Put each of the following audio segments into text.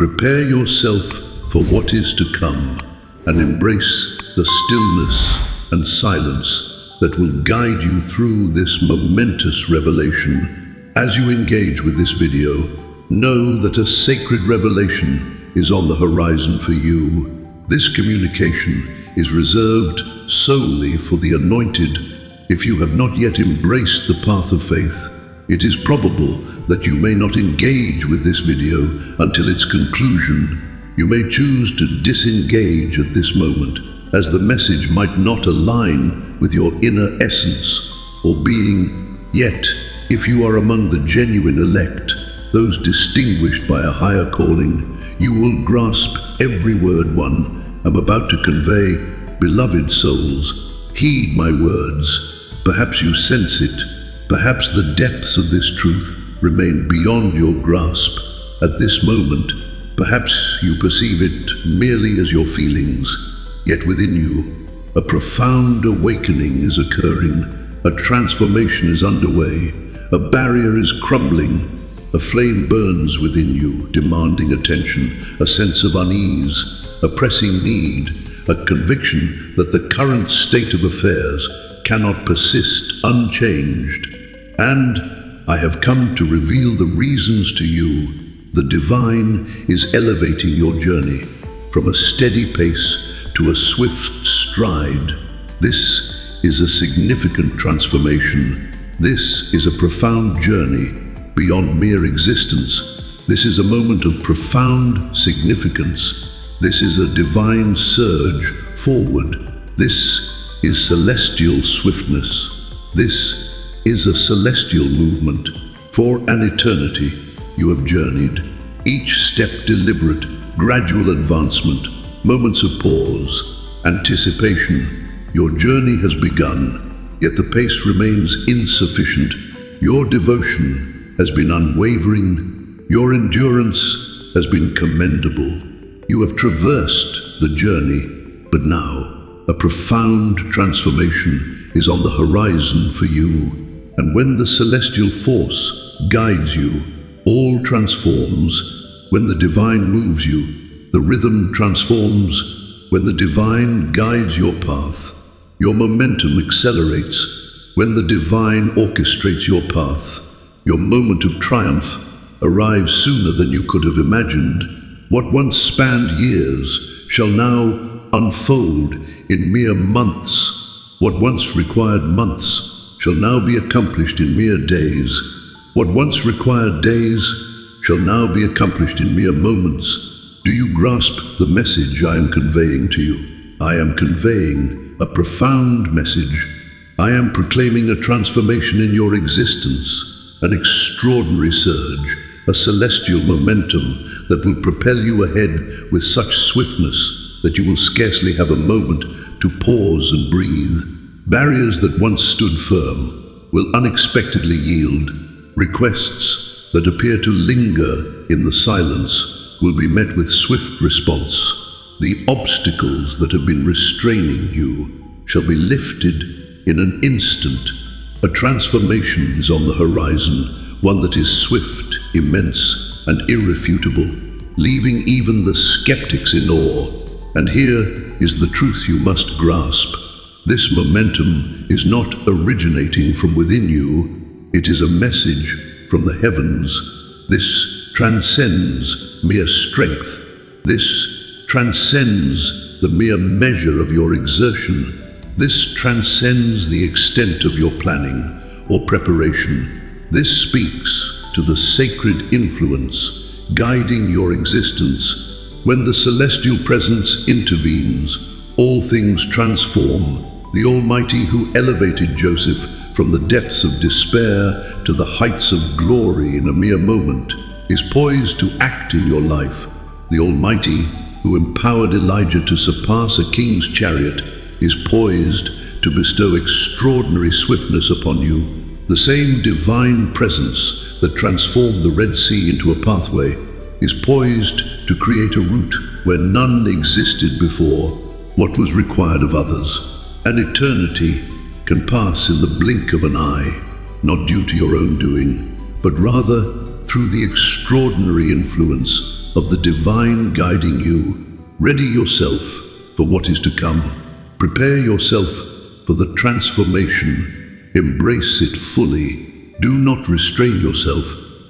Prepare yourself for what is to come and embrace the stillness and silence that will guide you through this momentous revelation. As you engage with this video, know that a sacred revelation is on the horizon for you. This communication is reserved solely for the anointed. If you have not yet embraced the path of faith, it is probable that you may not engage with this video until its conclusion. You may choose to disengage at this moment, as the message might not align with your inner essence or being. Yet, if you are among the genuine elect, those distinguished by a higher calling, you will grasp every word I'm about to convey. Beloved souls, heed my words. Perhaps you sense it. Perhaps the depths of this truth remain beyond your grasp at this moment. Perhaps you perceive it merely as your feelings, yet within you, a profound awakening is occurring. A transformation is underway. A barrier is crumbling. A flame burns within you, demanding attention, a sense of unease, a pressing need, a conviction that the current state of affairs cannot persist unchanged. And I have come to reveal the reasons to you. The divine is elevating your journey from a steady pace to a swift stride. This is a significant transformation. This is a profound journey beyond mere existence. This is a moment of profound significance. This is a divine surge forward. This is celestial swiftness. This is a celestial movement. For an eternity, you have journeyed, each step deliberate, gradual advancement, moments of pause, anticipation. Your journey has begun, yet the pace remains insufficient. Your devotion has been unwavering. Your endurance has been commendable. You have traversed the journey, but now a profound transformation is on the horizon for you. And when the celestial force guides you, all transforms. When the divine moves you, the rhythm transforms. When the divine guides your path, your momentum accelerates. When the divine orchestrates your path, your moment of triumph arrives sooner than you could have imagined. What once spanned years shall now unfold in mere months. What once required months shall now be accomplished in mere days. What once required days shall now be accomplished in mere moments. Do you grasp the message I am conveying to you? I am conveying a profound message. I am proclaiming a transformation in your existence. An extraordinary surge, a celestial momentum that will propel you ahead with such swiftness that you will scarcely have a moment to pause and breathe. Barriers that once stood firm will unexpectedly yield. Requests that appear to linger in the silence will be met with swift response. The obstacles that have been restraining you shall be lifted in an instant. A transformation is on the horizon, one that is swift, immense, and irrefutable, leaving even the skeptics in awe. And here is the truth you must grasp. This momentum is not originating from within you. It is a message from the heavens. This transcends mere strength. This transcends the mere measure of your exertion. This transcends the extent of your planning or preparation. This speaks to the sacred influence guiding your existence. When the celestial presence intervenes, all things transform. The Almighty who elevated Joseph from the depths of despair to the heights of glory in a mere moment is poised to act in your life. The Almighty who empowered Elijah to surpass a king's chariot is poised to bestow extraordinary swiftness upon you. The same divine presence that transformed the Red Sea into a pathway is poised to create a route where none existed before. What was required of others? An eternity can pass in the blink of an eye, not due to your own doing, but rather through the extraordinary influence of the divine guiding you. Ready yourself for what is to come. Prepare yourself for the transformation. Embrace it fully. Do not restrain yourself,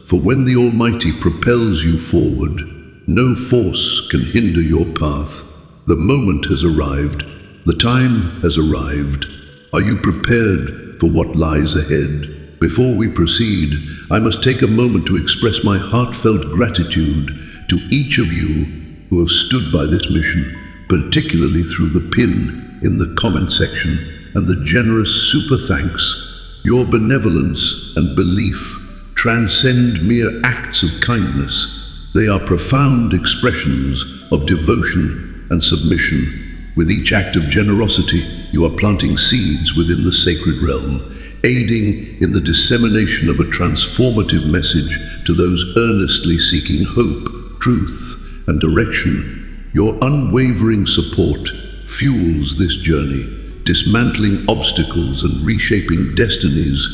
for when the Almighty propels you forward, no force can hinder your path. The moment has arrived. The time has arrived. Are you prepared for what lies ahead? Before we proceed, I must take a moment to express my heartfelt gratitude to each of you who have stood by this mission, particularly through the pin in the comment section and the generous super thanks. Your benevolence and belief transcend mere acts of kindness. They are profound expressions of devotion and submission. With each act of generosity, you are planting seeds within the sacred realm, aiding in the dissemination of a transformative message to those earnestly seeking hope, truth, and direction. Your unwavering support fuels this journey, dismantling obstacles and reshaping destinies.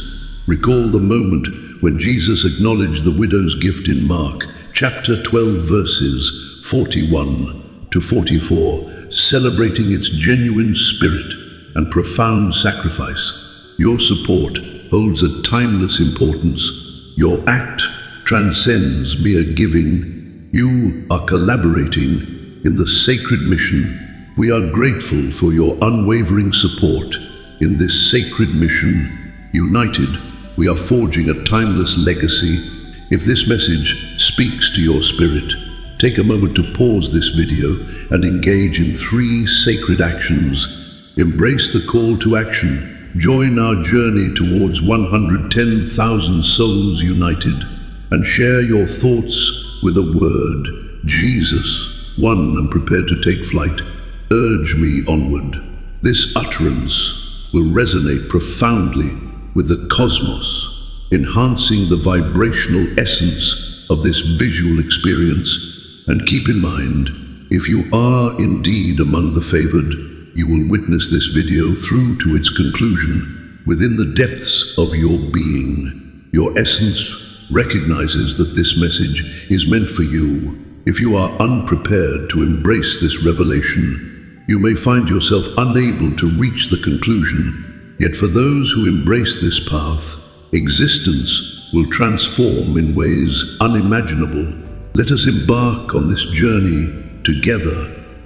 Recall the moment when Jesus acknowledged the widow's gift in Mark, chapter 12, verses 41 to 44, celebrating its genuine spirit and profound sacrifice. Your support holds a timeless importance. Your act transcends mere giving. You are collaborating in the sacred mission. We are grateful for your unwavering support in this sacred mission. United, we are forging a timeless legacy. If this message speaks to your spirit, take a moment to pause this video and engage in 3 sacred actions. Embrace the call to action. Join our journey towards 110,000 souls united, and share your thoughts with a word: Jesus. 1. I'm prepared to take flight. Urge me onward. This utterance will resonate profoundly with the cosmos, enhancing the vibrational essence of this visual experience. And keep in mind, if you are indeed among the favored, you will witness this video through to its conclusion within the depths of your being. Your essence recognizes that this message is meant for you. If you are unprepared to embrace this revelation, you may find yourself unable to reach the conclusion. Yet for those who embrace this path, existence will transform in ways unimaginable. Let us embark on this journey together.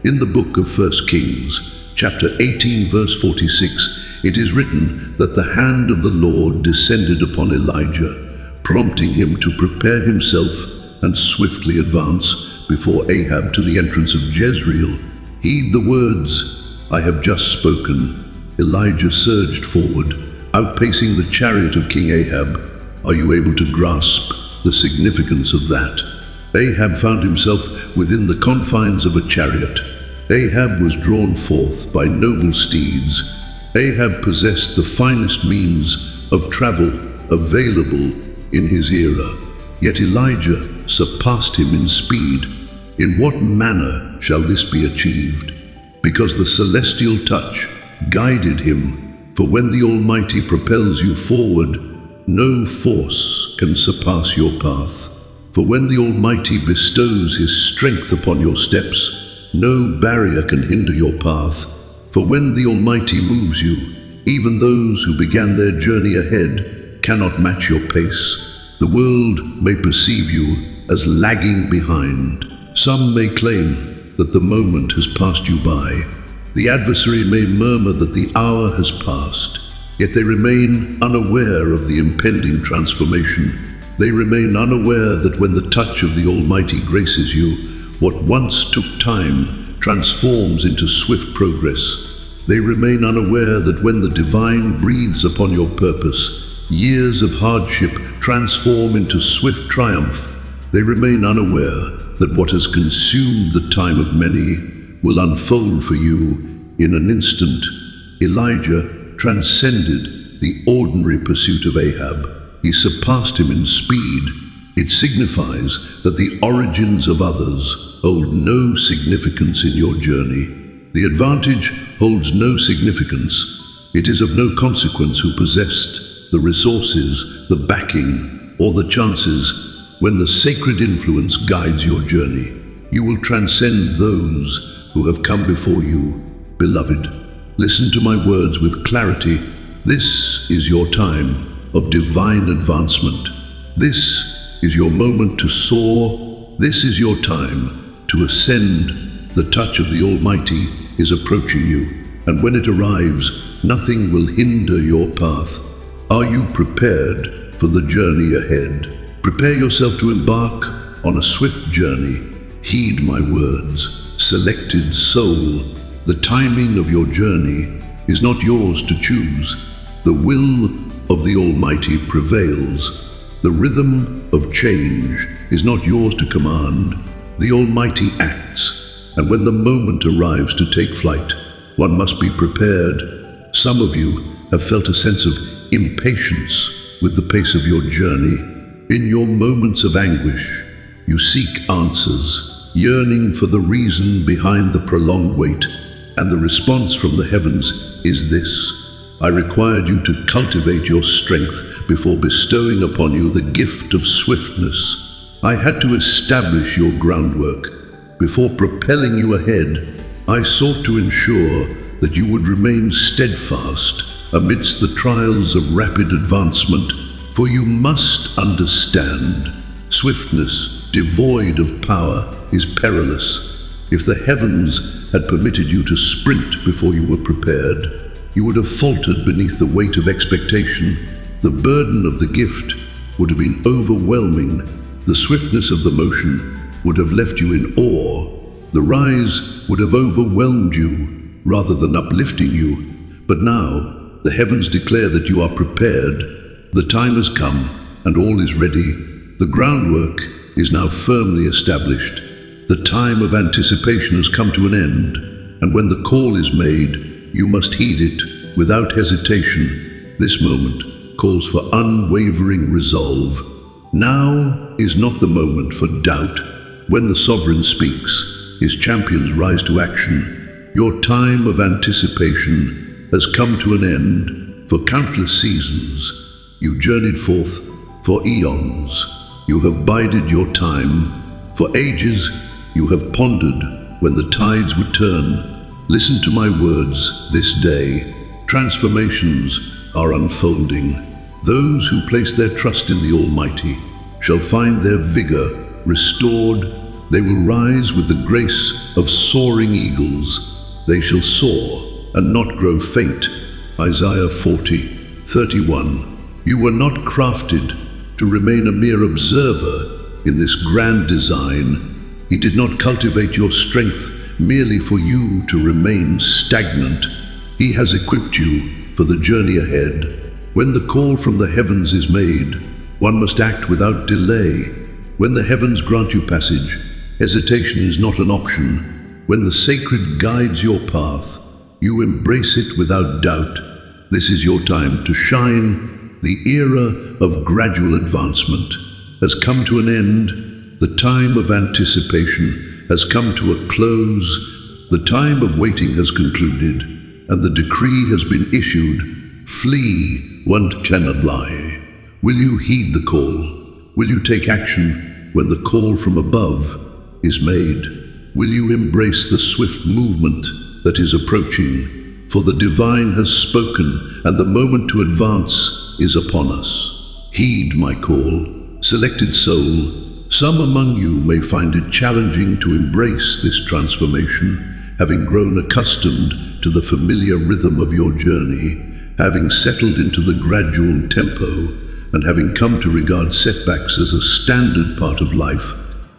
In the book of 1 Kings, chapter 18, verse 46, it is written that the hand of the Lord descended upon Elijah, prompting him to prepare himself and swiftly advance before Ahab to the entrance of Jezreel. Heed the words I have just spoken. Elijah surged forward, outpacing the chariot of King Ahab. Are you able to grasp the significance of that? Ahab found himself within the confines of a chariot. Ahab was drawn forth by noble steeds. Ahab possessed the finest means of travel available in his era. Yet Elijah surpassed him in speed. In what manner shall this be achieved? Because the celestial touch guided him. For when the Almighty propels you forward, no force can surpass your path. For when the Almighty bestows His strength upon your steps, no barrier can hinder your path. For when the Almighty moves you, even those who began their journey ahead cannot match your pace. The world may perceive you as lagging behind. Some may claim that the moment has passed you by. The adversary may murmur that the hour has passed, yet they remain unaware of the impending transformation. They remain unaware that when the touch of the Almighty graces you, what once took time transforms into swift progress. They remain unaware that when the divine breathes upon your purpose, years of hardship transform into swift triumph. They remain unaware that what has consumed the time of many will unfold for you in an instant. Elijah transcended the ordinary pursuit of Ahab. He surpassed him in speed. It signifies that the origins of others hold no significance in your journey. The advantage holds no significance. It is of no consequence who possessed the resources, the backing, or the chances. when the sacred influence guides your journey, you will transcend those who have come before you. Beloved, listen to my words with clarity. This is your time of divine advancement. This is your moment to soar. This is your time to ascend. The touch of the Almighty is approaching you, and when it arrives, nothing will hinder your path. Are you prepared for the journey ahead? Prepare yourself to embark on a swift journey. Heed my words, selected soul. The timing of your journey is not yours to choose. The will of the Almighty prevails. The rhythm of change is not yours to command. The Almighty acts, and when the moment arrives to take flight, one must be prepared. Some of you have felt a sense of impatience with the pace of your journey. In your moments of anguish, you seek answers, yearning for the reason behind the prolonged wait, and the response from the heavens is this: I required you to cultivate your strength before bestowing upon you the gift of swiftness. I had to establish your groundwork before propelling you ahead. I sought to ensure that you would remain steadfast amidst the trials of rapid advancement. For you must understand, swiftness devoid of power is perilous. If the heavens had permitted you to sprint before you were prepared, you would have faltered beneath the weight of expectation. The burden of the gift would have been overwhelming. The swiftness of the motion would have left you in awe. The rise would have overwhelmed you rather than uplifting you. But now, the heavens declare that you are prepared. The time has come, and all is ready. The groundwork is now firmly established. The time of anticipation has come to an end, and when the call is made, you must heed it without hesitation. This moment calls for unwavering resolve. Now is not the moment for doubt. When the sovereign speaks, his champions rise to action. Your time of anticipation has come to an end. For countless seasons, you journeyed forth. For eons, you have bided your time. For ages, you have pondered when the tides would turn. Listen to my words this day. Transformations are unfolding. Those who place their trust in the Almighty shall find their vigor restored. They will rise with the grace of soaring eagles. They shall soar and not grow faint. Isaiah 40:31. You were not crafted to remain a mere observer in this grand design. He did not cultivate your strength merely for you to remain stagnant. He has equipped you for the journey ahead. When the call from the heavens is made, one must act without delay. When the heavens grant you passage, hesitation is not an option. When the sacred guides your path, you embrace it without doubt. This is your time to shine. The era of gradual advancement has come to an end. The time of anticipation has come to a close. The time of waiting has concluded, and the decree has been issued. Flee, one cannot lie. Will you heed the call? Will you take action when the call from above is made? Will you embrace the swift movement that is approaching? For the divine has spoken, and the moment to advance is upon us. Heed my call, selected soul. Some among you may find it challenging to embrace this transformation, having grown accustomed to the familiar rhythm of your journey, having settled into the gradual tempo, and having come to regard setbacks as a standard part of life.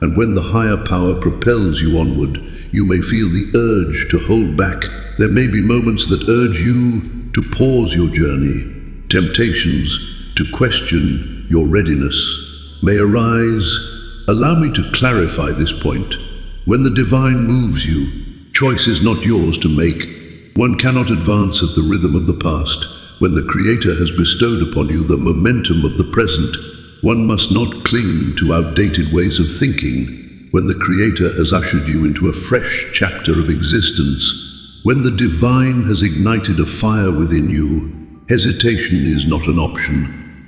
And when the higher power propels you onward, you may feel the urge to hold back. There may be moments that urge you to pause your journey. Temptations to question your readiness may arise. Allow me to clarify this point. When the divine moves you, choice is not yours to make. One cannot advance at the rhythm of the past. When the Creator has bestowed upon you the momentum of the present, one must not cling to outdated ways of thinking. When the Creator has ushered you into a fresh chapter of existence, when the divine has ignited a fire within you, hesitation is not an option.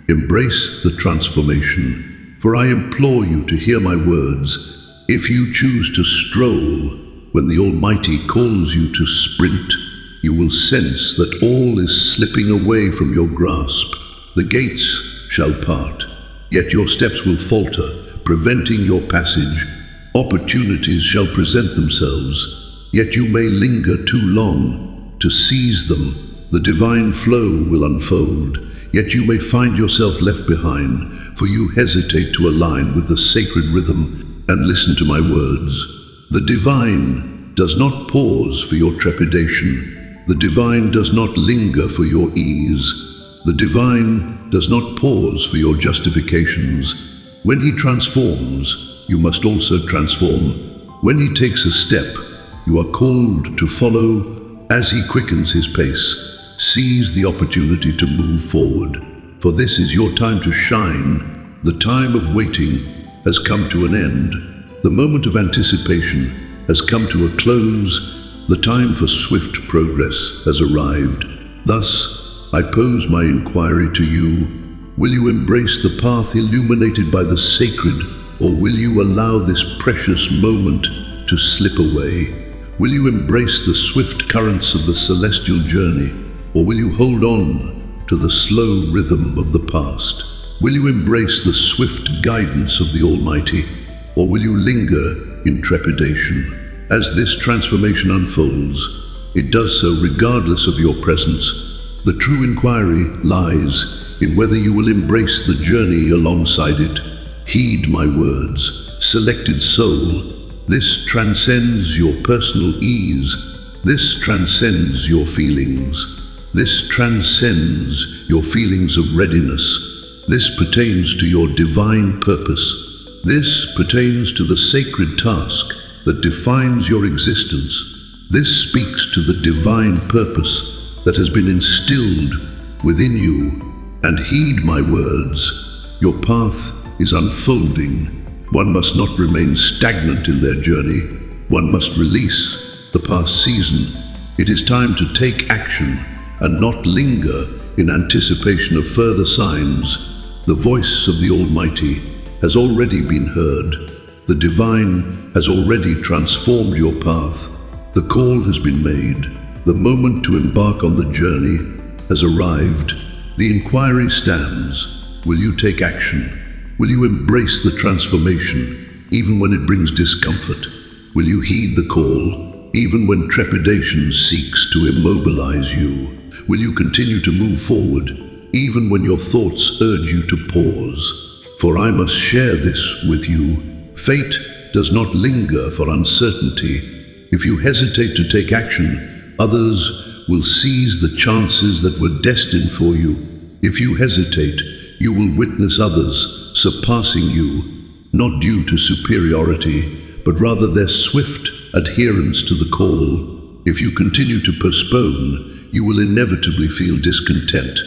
Embrace the transformation. For I implore you to hear my words. If you choose to stroll when the Almighty calls you to sprint, you will sense that all is slipping away from your grasp. The gates shall part, yet your steps will falter, preventing your passage. Opportunities shall present themselves, yet you may linger too long to seize them. The divine flow will unfold, yet you may find yourself left behind, for you hesitate to align with the sacred rhythm and listen to my words. The divine does not pause for your trepidation. The divine does not linger for your ease. The divine does not pause for your justifications. When he transforms, you must also transform. When he takes a step, you are called to follow. As he quickens his pace, seize the opportunity to move forward. For this is your time to shine. The time of waiting has come to an end. The moment of anticipation has come to a close. The time for swift progress has arrived. Thus, I pose my inquiry to you. Will you embrace the path illuminated by the sacred, or will you allow this precious moment to slip away? Will you embrace the swift currents of the celestial journey, or will you hold on to the slow rhythm of the past? Will you embrace the swift guidance of the Almighty, or will you linger in trepidation? As this transformation unfolds, it does so regardless of your presence. The true inquiry lies in whether you will embrace the journey alongside it. Heed my words, selected soul. This transcends your personal ease. This transcends your feelings. This transcends your feelings of readiness. This pertains to your divine purpose. This pertains to the sacred task that defines your existence. This speaks to the divine purpose that has been instilled within you. And heed my words. Your path is unfolding. One must not remain stagnant in their journey. One must release the past season. It is time to take action and not linger in anticipation of further signs. The voice of the Almighty has already been heard. The divine has already transformed your path. The call has been made. The moment to embark on the journey has arrived. The inquiry stands. Will you take action? Will you embrace the transformation, even when it brings discomfort? Will you heed the call, even when trepidation seeks to immobilize you? Will you continue to move forward, even when your thoughts urge you to pause? For I must share this with you. Fate does not linger for uncertainty. If you hesitate to take action, others will seize the chances that were destined for you. If you hesitate, you will witness others surpassing you, not due to superiority, but rather their swift adherence to the call. If you continue to postpone, you will inevitably feel discontent,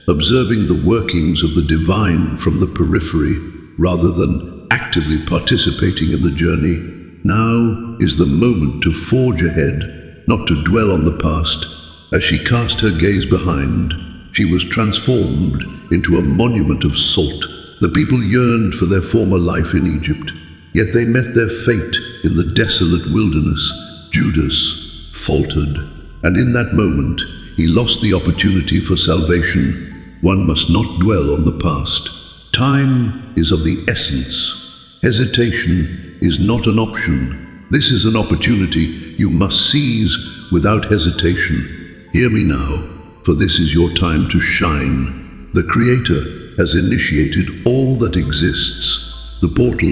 observing the workings of the divine from the periphery rather than actively participating in the journey. Now is the moment to forge ahead, not to dwell on the past. As she cast her gaze behind, she was transformed into a monument of salt. The people yearned for their former life in Egypt, yet they met their fate in the desolate wilderness. Judas faltered, and in that moment, he lost the opportunity for salvation. One must not dwell on the past. Time is of the essence. Hesitation is not an option. This is an opportunity you must seize without hesitation. Hear me now, for this is your time to shine. The Creator has initiated all that exists. The portal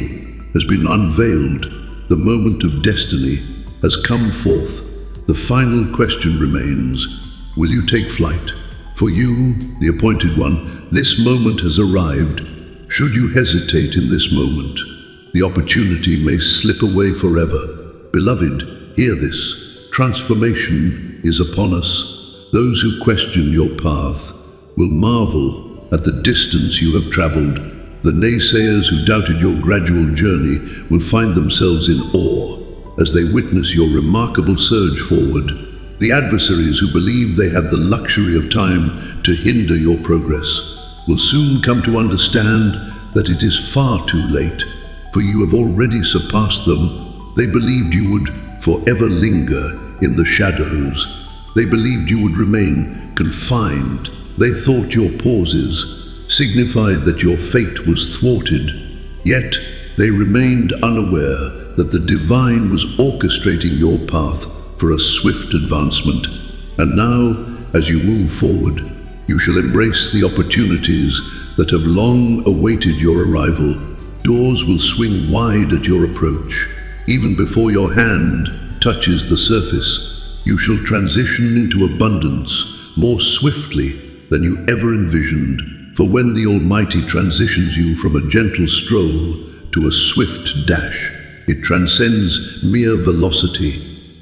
has been unveiled. The moment of destiny has come forth. The final question remains, will you take flight? For you, the appointed one, this moment has arrived. Should you hesitate in this moment, the opportunity may slip away forever. Beloved, hear this. Transformation is upon us. Those who question your path will marvel at the distance you have traveled. The naysayers who doubted your gradual journey will find themselves in awe as they witness your remarkable surge forward. The adversaries who believed they had the luxury of time to hinder your progress will soon come to understand that it is far too late, for you have already surpassed them. They believed you would forever linger in the shadows. They believed you would remain confined. They thought your pauses signified that your fate was thwarted. Yet they remained unaware that the divine was orchestrating your path for a swift advancement. And now, as you move forward, you shall embrace the opportunities that have long awaited your arrival. Doors will swing wide at your approach. Even before your hand touches the surface, you shall transition into abundance more swiftly than you ever envisioned. For when the Almighty transitions you from a gentle stroll to a swift dash, it transcends mere velocity.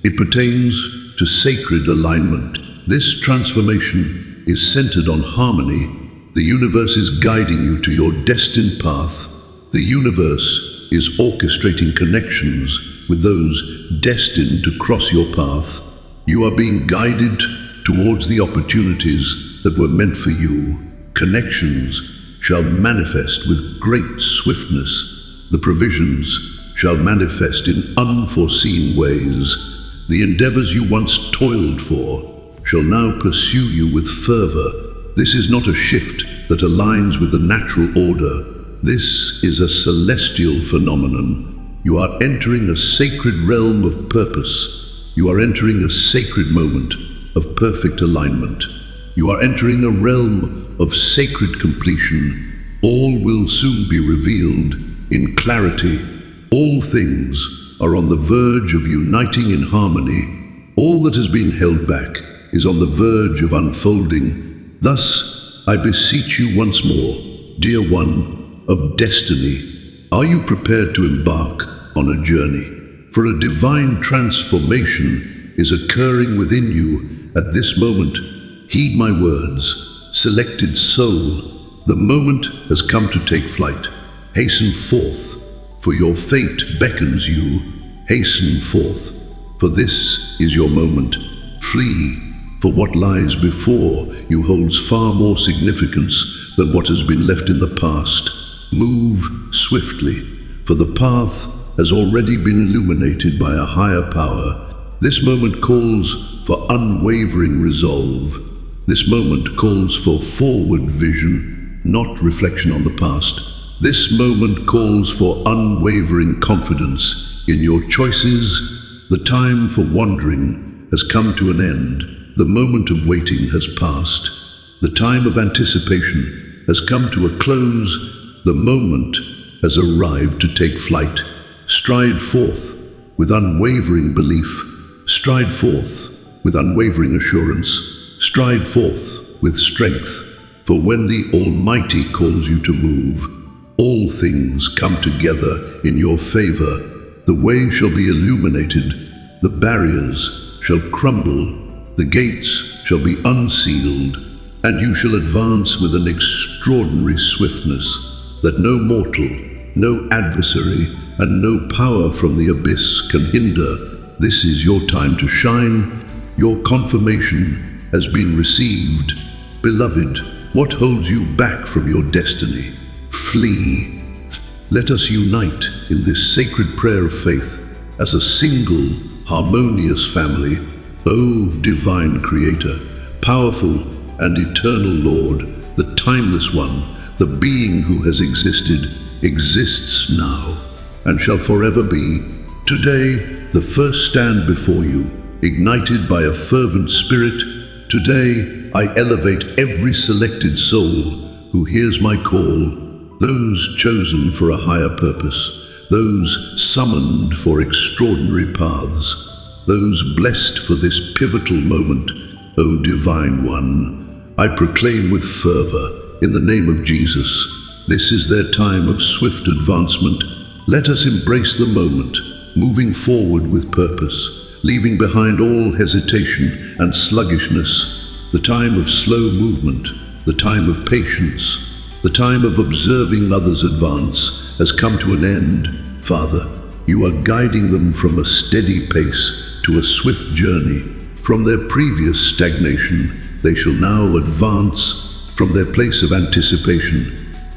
It pertains to sacred alignment. This transformation is centered on harmony. The universe is guiding you to your destined path. The universe is orchestrating connections with those destined to cross your path. You are being guided towards the opportunities that were meant for you. Connections shall manifest with great swiftness. The provisions shall manifest in unforeseen ways. The endeavors you once toiled for shall now pursue you with fervor. This is not a shift that aligns with the natural order. This is a celestial phenomenon. You are entering a sacred realm of purpose. You are entering a sacred moment of perfect alignment. You are entering a realm of sacred completion. All will soon be revealed in clarity. All things are on the verge of uniting in harmony. All that has been held back is on the verge of unfolding. Thus, I beseech you once more, dear one of destiny, are you prepared to embark on a journey? For a divine transformation is occurring within you at this moment. Heed my words, selected soul. The moment has come to take flight. Hasten forth, for your fate beckons you. Hasten forth, for this is your moment. Flee, for what lies before you holds far more significance than what has been left in the past. Move swiftly, for the path has already been illuminated by a higher power. This moment calls for unwavering resolve. This moment calls for forward vision, not reflection on the past. This moment calls for unwavering confidence in your choices. The time for wandering has come to an end. The moment of waiting has passed. The time of anticipation has come to a close. The moment has arrived to take flight. Stride forth with unwavering belief. Stride forth with unwavering assurance. Stride forth with strength. For when the Almighty calls you to move, all things come together in your favor. The way shall be illuminated. The barriers shall crumble. The gates shall be unsealed, and you shall advance with an extraordinary swiftness that no mortal, no adversary, and no power from the abyss can hinder. This is your time to shine. Your confirmation has been received. Beloved, what holds you back from your destiny? Flee. Let us unite in this sacred prayer of faith as a single, harmonious family. O divine Creator, powerful and eternal Lord, the timeless one, the being who has existed, exists now, and shall forever be. Today, the first stand before you, ignited by a fervent spirit. Today, I elevate every selected soul who hears my call, those chosen for a higher purpose, those summoned for extraordinary paths, those blessed for this pivotal moment. O Divine One, I proclaim with fervor, in the name of Jesus, this is their time of swift advancement. Let us embrace the moment, moving forward with purpose, leaving behind all hesitation and sluggishness. The time of slow movement, the time of patience, the time of observing others advance has come to an end. Father, you are guiding them from a steady pace to a swift journey. From their previous stagnation, they shall now advance. From their place of anticipation,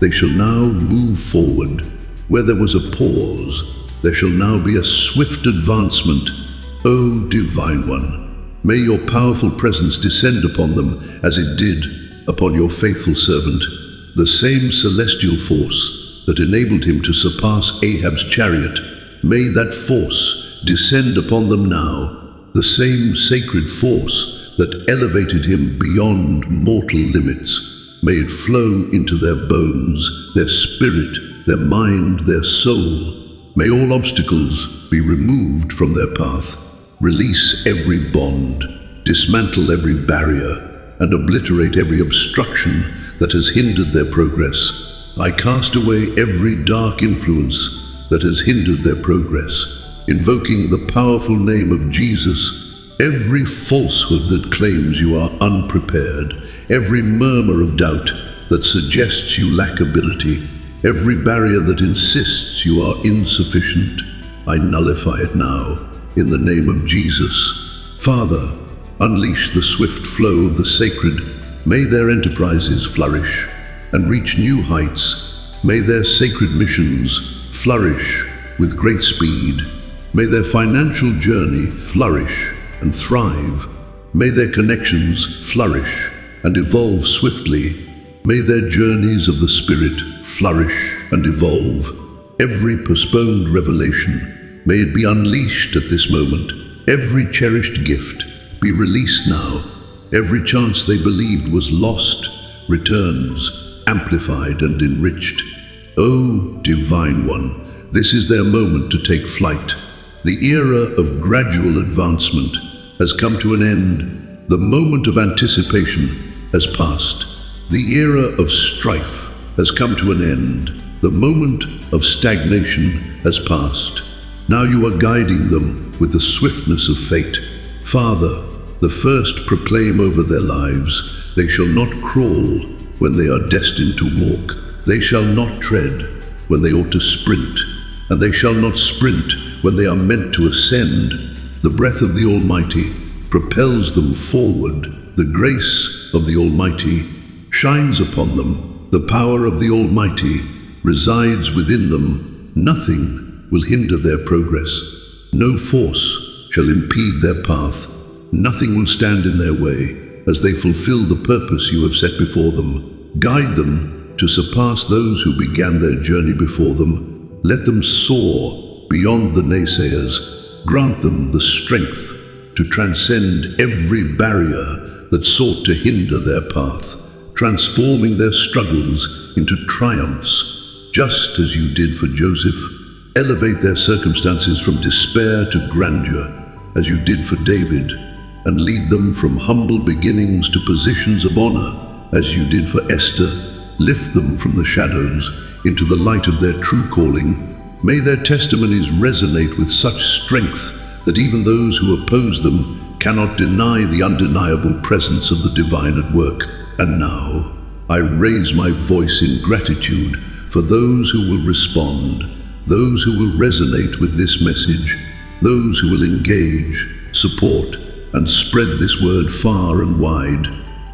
They shall now move forward. Where there was a pause, there shall now be a swift advancement. O Divine One, may your powerful presence descend upon them as it did upon your faithful servant. The same celestial force that enabled him to surpass Ahab's chariot, may that force descend upon them now. The same sacred force that elevated him beyond mortal limits, may it flow into their bones, their spirit, their mind, their soul. May all obstacles be removed from their path. Release every bond, dismantle every barrier, and obliterate every obstruction that has hindered their progress. I cast away every dark influence that has hindered their progress, invoking the powerful name of Jesus. Every falsehood that claims you are unprepared, every murmur of doubt that suggests you lack ability, every barrier that insists you are insufficient, I nullify it now in the name of Jesus. Father, unleash the swift flow of the sacred. May their enterprises flourish and reach new heights. May their sacred missions flourish with great speed. May their financial journey flourish and thrive. May their connections flourish and evolve swiftly. May their journeys of the Spirit flourish and evolve. Every postponed revelation, may it be unleashed at this moment. Every cherished gift be released now. Every chance they believed was lost returns, amplified and enriched. O Divine One, this is their moment to take flight. The era of gradual advancement has come to an end. The moment of anticipation has passed. The era of strife has come to an end. The moment of stagnation has passed. Now you are guiding them with the swiftness of fate. Father, the first proclaim over their lives, they shall not crawl when they are destined to walk. They shall not tread when they ought to sprint, and they shall not sprint when they are meant to ascend. The breath of the Almighty propels them forward. The grace of the Almighty shines upon them. The power of the Almighty resides within them. Nothing will hinder their progress. No force shall impede their path. Nothing will stand in their way as they fulfill the purpose you have set before them. Guide them to surpass those who began their journey before them. Let them soar beyond the naysayers. Grant them the strength to transcend every barrier that sought to hinder their path, transforming their struggles into triumphs, just as you did for Joseph. Elevate their circumstances from despair to grandeur, as you did for David, and lead them from humble beginnings to positions of honor, as you did for Esther. Lift them from the shadows into the light of their true calling. May their testimonies resonate with such strength that even those who oppose them cannot deny the undeniable presence of the divine at work. And now, I raise my voice in gratitude for those who will respond, those who will resonate with this message, those who will engage, support, and spread this word far and wide.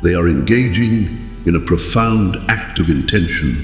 They are engaging in a profound act of intention.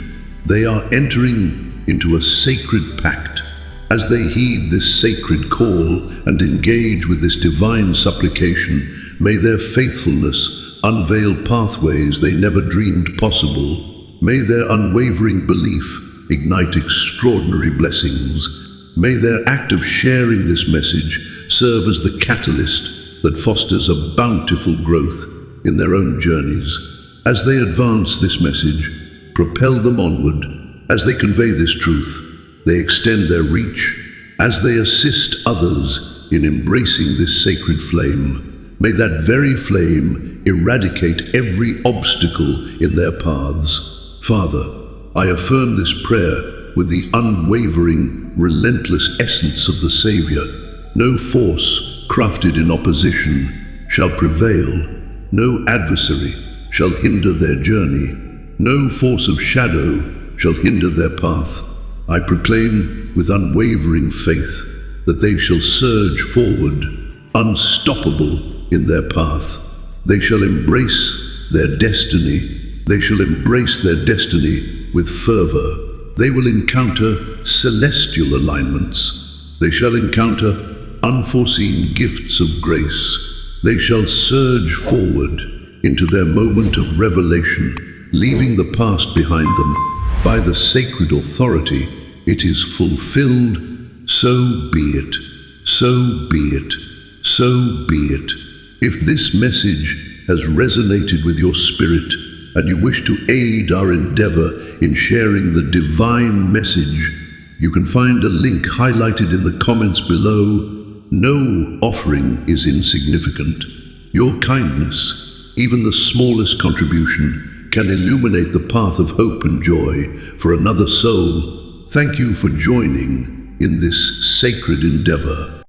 They are entering into a sacred pact. As they heed this sacred call and engage with this divine supplication, may their faithfulness unveil pathways they never dreamed possible. May their unwavering belief ignite extraordinary blessings. May their act of sharing this message serve as the catalyst that fosters a bountiful growth in their own journeys. As they advance this message, propel them onward. As they convey this truth, they extend their reach. As they assist others in embracing this sacred flame, may that very flame eradicate every obstacle in their paths. Father, I affirm this prayer with the unwavering, relentless essence of the Savior. No force crafted in opposition shall prevail. No adversary shall hinder their journey. No force of shadow shall hinder their path. I proclaim with unwavering faith that they shall surge forward, unstoppable in their path. They shall embrace their destiny. They shall embrace their destiny with fervor, they will encounter celestial alignments. They shall encounter unforeseen gifts of grace. They shall surge forward into their moment of revelation, leaving the past behind them. By the sacred authority, it is fulfilled. So be it. So be it. So be it. If this message has resonated with your spirit and you wish to aid our endeavor in sharing the divine message, you can find a link highlighted in the comments below. No offering is insignificant. Your kindness, even the smallest contribution, can illuminate the path of hope and joy for another soul. Thank you for joining in this sacred endeavor.